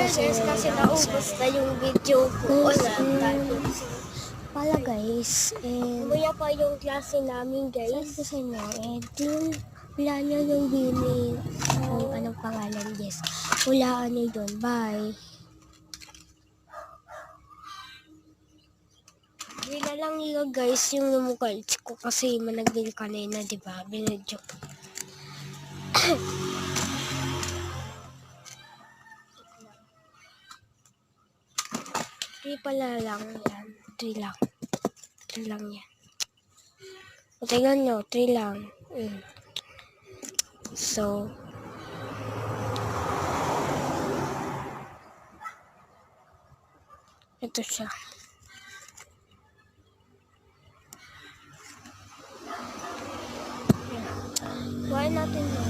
kasi naubos na yung video ko. Wala tayo. Pala guys, Mamaya pa yung klase namin sabi guys. ko sa inyo, wala nyo yung bini, kung anong pangalan, yes. Hulaan nyo doon, bye. Hindi na lang yun guys yung lumukalts ko kasi managbil kanina, diba? Binidyo. Three pala lang yan. Three lang. Three lang yan. O, tingnan nyo, three lang. So, ito siya. Why natin yun?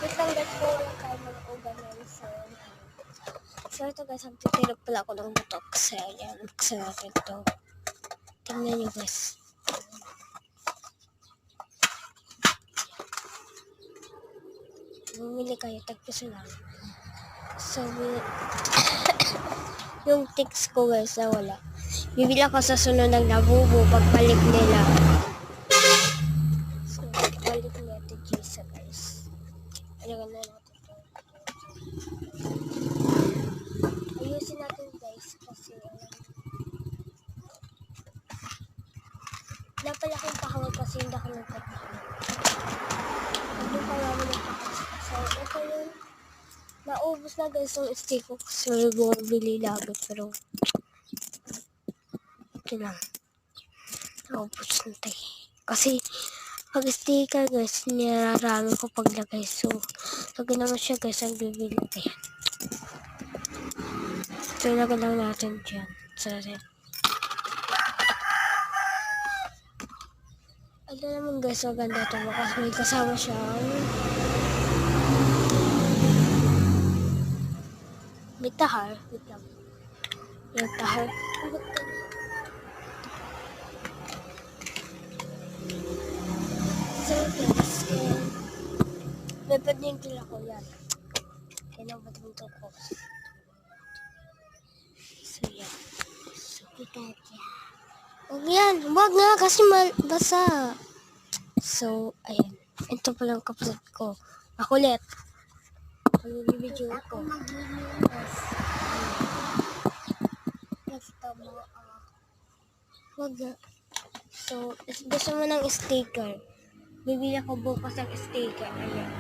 Wait lang guys, kung wala tayo mag-organizer. So ito guys, magtitirap pala ako ng butok. So ayan, buksan natin ito. Tingnan nyo guys. Bumili kayo, tagpiso lang. So, yung tics ko guys na wala. Bibili ako sa sunod ng Labubu pagbalik nila. So, pagbalik nila ito Gisa guys. Alagan na natin ito. Ayusin natin guys kasi wala pala akong pahawag kasi hindi ako nagpapahawag. Hindi pa namin nagpapahawag. So, ito yung naubos na guys yung stick ko kasi bumabili lagi pero ito lang. Naubos na tayo. Kasi pag sticker guys, nirarami ko paglagay. So, lagyan naman siya guys ang bibili. Ayan. So, lagyan lang natin dyan. Sa red. Ano naman guys, maganda ito. Kasi may kasama siyang may tahar. Wait lang. Yung tahar. So guys, may din ko yan. Kailan ba itong ko? So yan. So, huwag yan. Huwag nga kasi basa. So, ayan. Ito pala ang kapatid ko. Makulit. Pag-video ko. Huwag nga. So, gusto mo ng sticker. Bibili ako bukas ng sticker. Ayan.